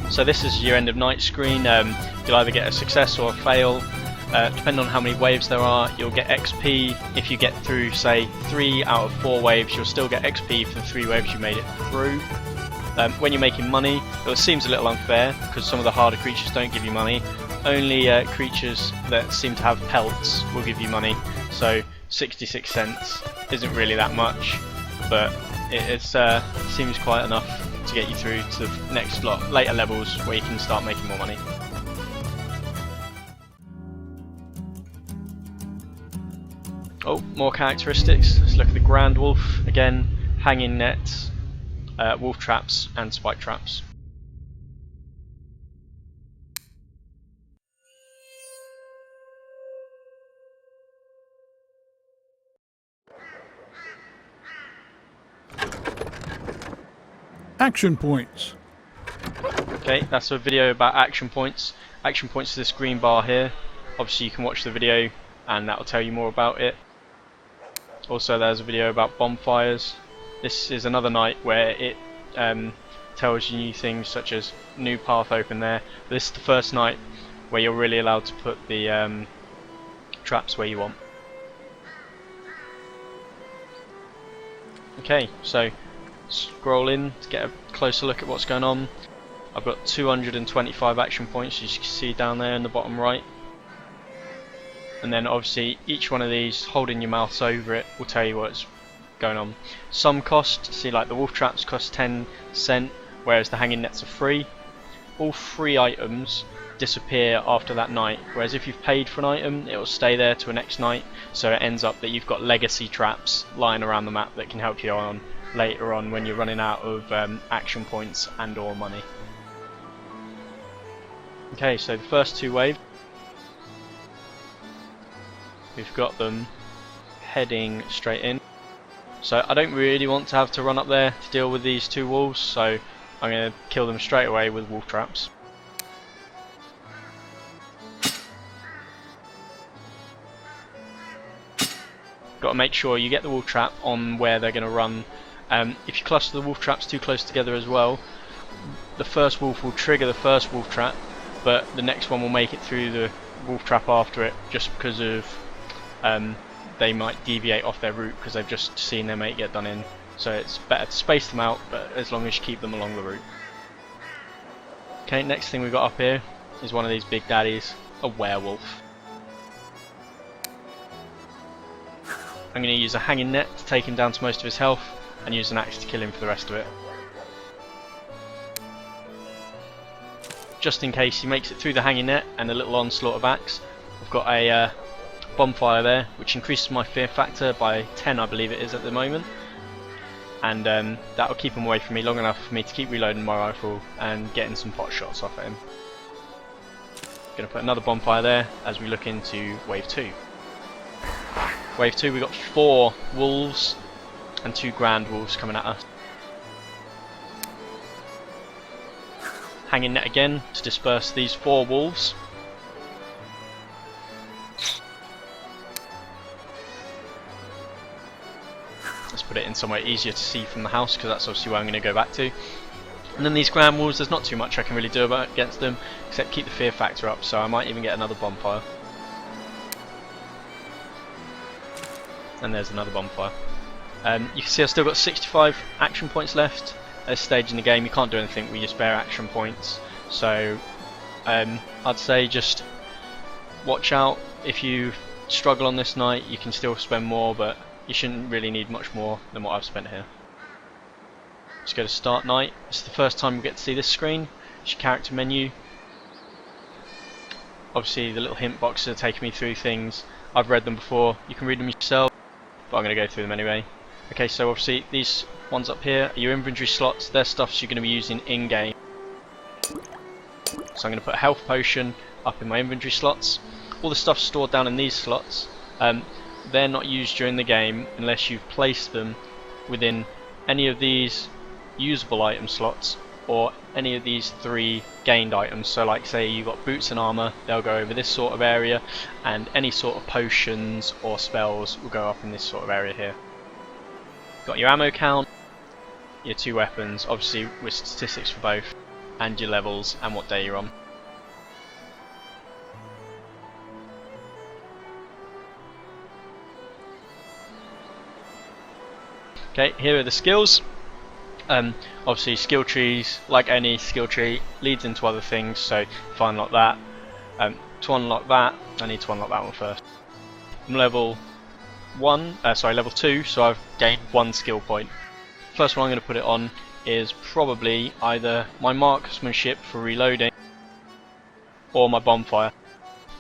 So this is your end of night screen. You'll either get a success or a fail. Depending on how many waves there are, you'll get XP. If you get through, say, 3 out of 4 waves, you'll still get XP for the 3 waves you made it through. When you're making money, it seems a little unfair because some of the harder creatures don't give you money. Only creatures that seem to have pelts will give you money. So 66 cents isn't really that much, but it seems quite enough to get you through to the next lot, later levels where you can start making more money. Oh, more characteristics. Let's look at the Grand Wolf. Again, hanging nets, wolf traps and spike traps. Action points. Okay, that's a video about action points. Action points is this green bar here. Obviously you can watch the video and that will tell you more about it. Also there's a video about bonfires. This is another night where it tells you new things such as new path open there. This is the first night where you're really allowed to put the traps where you want. Okay, so scroll in to get a closer look at what's going on. I've got 225 action points, as you can see down there in the bottom right. And then obviously each one of these, holding your mouse over it, will tell you what's going on. Some cost, see like the wolf traps cost 10 cent, whereas the hanging nets are free. All free items disappear after that night, whereas if you've paid for an item, it will stay there till next night. So it ends up that you've got legacy traps lying around the map that can help you on later on when you're running out of action points and or money. Okay, so the first 2 waves, we've got them heading straight in. So I don't really want to have to run up there to deal with these 2 wolves, so I'm going to kill them straight away with wolf traps. Got to make sure you get the wolf trap on where they're going to run. If you cluster the wolf traps too close together as well, the first wolf will trigger the first wolf trap, but the next one will make it through the wolf trap after it, just because of they might deviate off their route because they've just seen their mate get done in. So it's better to space them out, but as long as you keep them along the route. Okay, next thing we've got up here is one of these big daddies, a werewolf. I'm going to use a hanging net to take him down to most of his health and use an axe to kill him for the rest of it. Just in case he makes it through the hanging net and a little onslaught of axe, I've got a bonfire there which increases my fear factor by 10, I believe it is at the moment, and that will keep him away from me long enough for me to keep reloading my rifle and getting some pot shots off at him. Going to put another bonfire there as we look into wave 2. Wave 2, we've got 4 wolves and 2 grand wolves coming at us. Hanging net again to disperse these 4 wolves. Let's put it in somewhere easier to see from the house, because that's obviously where I'm going to go back to. And then these grand wolves, there's not too much I can really do against them except keep the fear factor up, so I might even get another bonfire. And there's another bonfire. You can see I've still got 65 action points left. At this stage in the game you can't do anything with your spare action points, so I'd say just watch out. If you struggle on this night you can still spend more, but you shouldn't really need much more than what I've spent here. Let's go to start night. This is the first time we get to see this screen. It's your character menu. Obviously the little hint boxes are taking me through things. I've read them before, you can read them yourself, but I'm going to go through them anyway. Okay, so obviously these ones up here are your inventory slots. They're stuffs you're going to be using in game. So I'm going to put a health potion up in my inventory slots. All the stuff's stored down in these slots. They're not used during the game unless you've placed them within any of these usable item slots or any of these 3 gained items. So like say you got boots and armor, they'll go over this sort of area, and any sort of potions or spells will go up in this sort of area here. Got your ammo count, your 2 weapons, obviously with statistics for both. and your levels and what day you're on. Okay, here are the skills. Obviously skill trees, like any skill tree, leads into other things, so if I unlock that, to unlock that, I need to unlock that one first. I'm level 2, so I've gained 1 skill point. First one I'm going to put it on is probably either my marksmanship for reloading or my bonfire.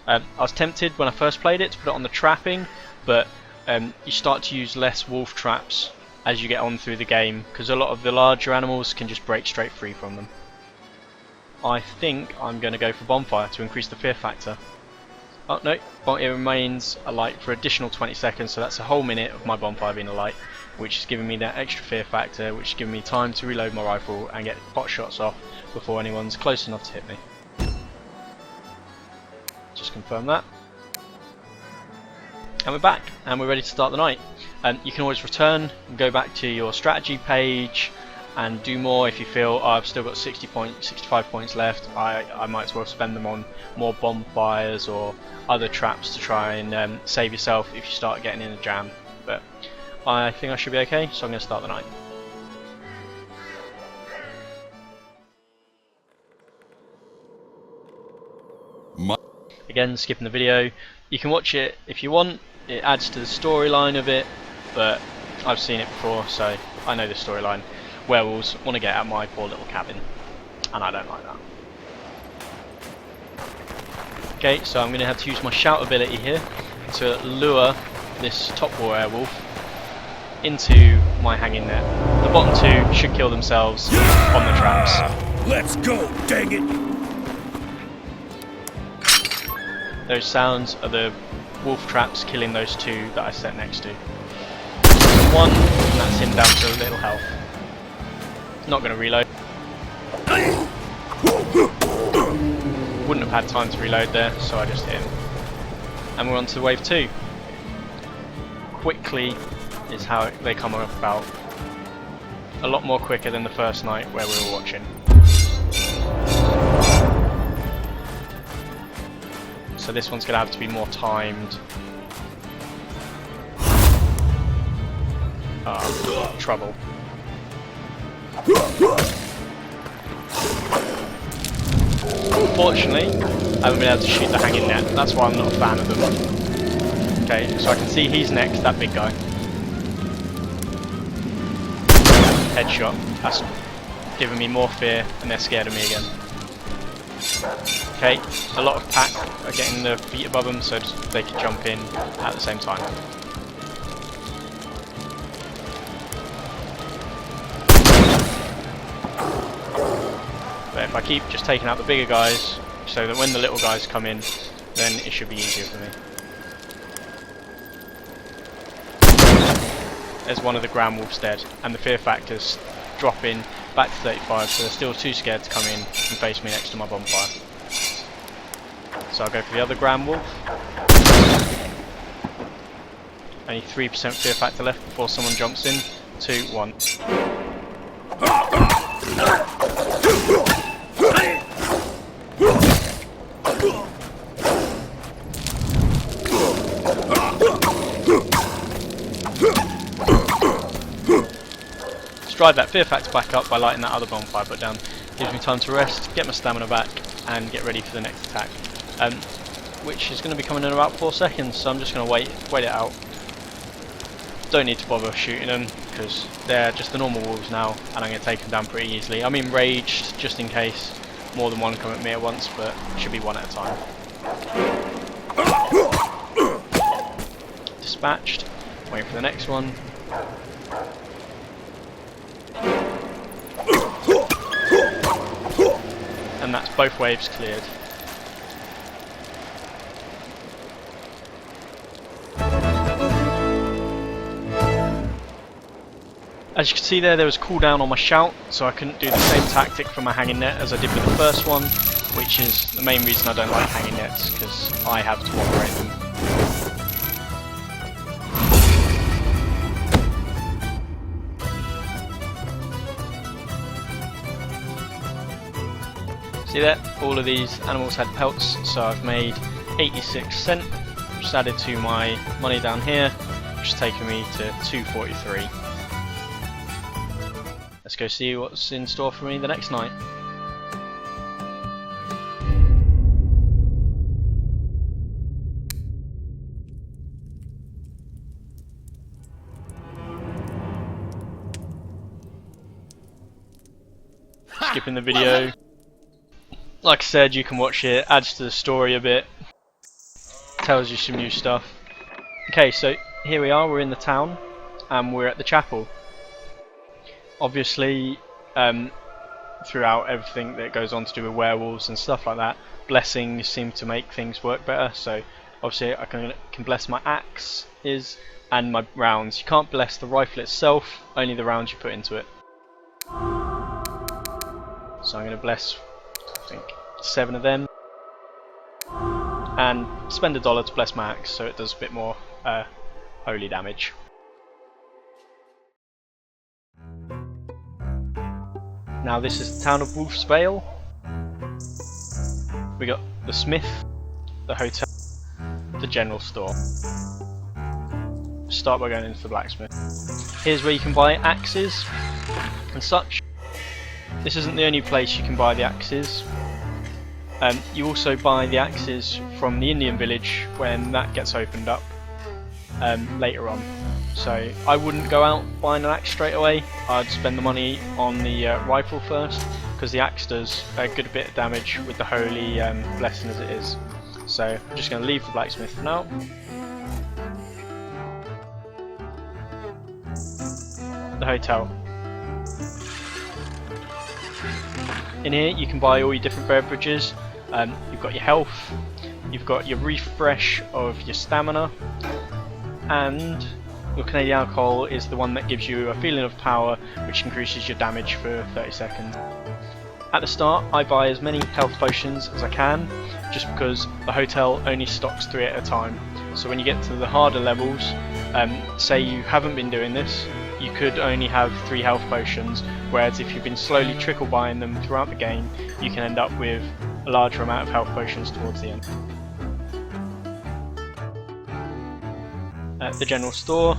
I was tempted when I first played it to put it on the trapping, but you start to use less wolf traps as you get on through the game, because a lot of the larger animals can just break straight free from them. I think I'm going to go for bonfire to increase the fear factor. Oh no, it remains alight for additional 20 seconds, so that's a whole minute of my bonfire being alight, which is giving me that extra fear factor, which is giving me time to reload my rifle and get pot shots off before anyone's close enough to hit me. Just confirm that. And we're back, and we're ready to start the night. You can always return and go back to your strategy page and do more if you feel, oh, I've still got 65 points left, I might as well spend them on more bonfires or other traps to try and save yourself if you start getting in a jam. But I think I should be okay, so I'm going to start the night. Again, skipping the video. You can watch it if you want, it adds to the storyline of it, but I've seen it before, so I know the storyline. Werewolves want to get out of my poor little cabin, and I don't like that. Okay, so I'm going to have to use my shout ability here to lure this top werewolf into my hanging net. The bottom two should kill themselves on the traps. Let's go, dang it! Those sounds are the wolf traps killing those two that I set next to. One, and that's him down to a little health. Not going to reload. Wouldn't have had time to reload there, so I just hit him. And we're on to wave 2. Quickly is how they come about. A lot more quicker than the first night where we were watching. So this one's going to have to be more timed. Trouble. Unfortunately, I haven't been able to shoot the hanging net. That's why I'm not a fan of them. Okay, so I can see he's next, that big guy. Headshot. That's giving me more fear, and they're scared of me again. Okay, a lot of pack are getting their feet above them so they can jump in at the same time. But if I keep just taking out the bigger guys, so that when the little guys come in, then it should be easier for me. There's one of the ground wolves dead, and the fear factor's dropping back to 35, so they're still too scared to come in and face me next to my bonfire. So I'll go for the other ground wolf. Only 3% fear factor left before someone jumps in. 2, 1. Drive that fear factor back up by lighting that other bonfire put down. Gives me time to rest, get my stamina back, and get ready for the next attack. Which is going to be coming in about 4 seconds, so I'm just going to wait it out. Don't need to bother shooting them, because they're just the normal wolves now, and I'm going to take them down pretty easily. I'm enraged, just in case more than one come at me at once, but it should be one at a time. Dispatched, waiting for the next one. And that's both waves cleared. As you can see there was a cooldown on my shout, so I couldn't do the same tactic for my hanging net as I did with the first one, which is the main reason I don't like hanging nets, because I have to operate them. See there, all of these animals had pelts, so I've made 86 cent, which is added to my money down here, which is taking me to 243. Let's go see what's in store for me the next night. Skipping the video. Like I said, you can watch it, adds to the story a bit, tells you some new stuff. Okay, so here we are, we're in the town, and we're at the chapel. Obviously, throughout everything that goes on to do with werewolves and stuff like that, blessings seem to make things work better, so obviously I can bless my axes and my rounds. You can't bless the rifle itself, only the rounds you put into it. So I'm going to bless, I think, 7 of them, and spend $1 to bless my axe, so it does a bit more holy damage. Now this is the town of Wolf's Vale. We got the smith, the hotel, the general store. Start by going into the blacksmith. Here's where you can buy axes and such. This isn't the only place you can buy the axes. You also buy the axes from the Indian village when that gets opened up later on. So I wouldn't go out buying an axe straight away. I'd spend the money on the rifle first, because the axe does a good bit of damage with the holy blessing as it is. So I'm just going to leave the blacksmith for now. The hotel. In here you can buy all your different beverages. You've got your health, you've got your refresh of your stamina, and your Canadian alcohol is the one that gives you a feeling of power, which increases your damage for 30 seconds. At the start I buy as many health potions as I can, just because the hotel only stocks 3 at a time. So when you get to the harder levels, say you haven't been doing this, you could only have 3 health potions, whereas if you've been slowly trickle buying them throughout the game, you can end up with a larger amount of health potions towards the end. At the general store,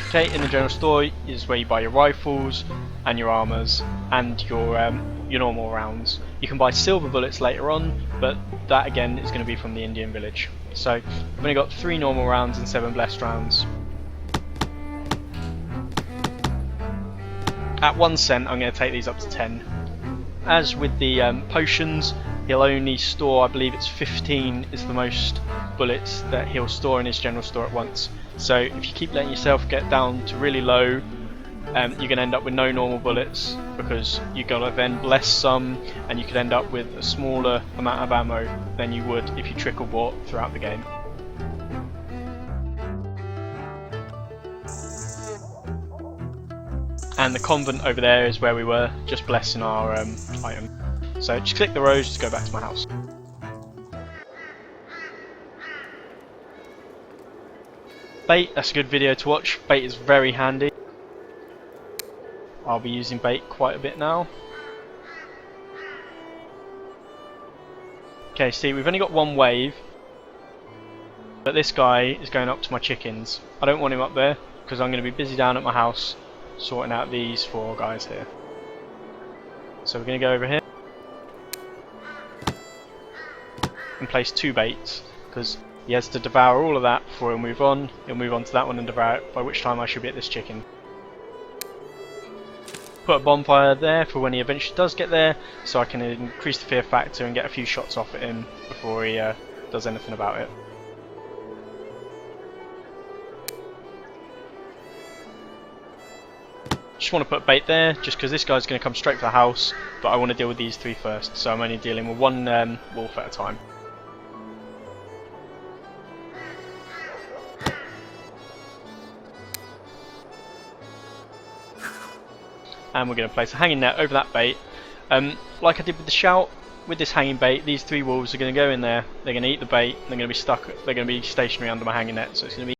okay, in the general store is where you buy your rifles and your armors and your normal rounds. You can buy silver bullets later on, but that again is going to be from the Indian village. So I've only got 3 normal rounds and 7 blessed rounds. At 1 cent I'm going to take these up to 10. As with the potions, he'll only store, I believe it's 15 is the most bullets that he'll store in his general store at once. So if you keep letting yourself get down to really low, you're going to end up with no normal bullets, because you're going to then bless some, and you could end up with a smaller amount of ammo than you would if you trickle bought throughout the game. And the convent over there is where we were, just blessing our item. So just click the rows to go back to my house. Bait, that's a good video to watch. Bait is very handy. I'll be using bait quite a bit now. Okay, see, we've only got 1 wave, but this guy is going up to my chickens. I don't want him up there, because I'm going to be busy down at my house sorting out these 4 guys here. So we're going to go over here and place 2 baits, because he has to devour all of that before he'll move on. He'll move on to that one and devour it, by which time I should be at this chicken. Put a bonfire there for when he eventually does get there, so I can increase the fear factor and get a few shots off at him before he does anything about it. Just want to put bait there, just because this guy's going to come straight for the house, but I want to deal with these 3 first, so I'm only dealing with 1 wolf at a time. And we're going to place a hanging net over that bait. Like I did with the shout, with this hanging bait, these 3 wolves are going to go in there, they're going to eat the bait, they're going to be stuck, they're going to be stationary under my hanging net, so it's going to be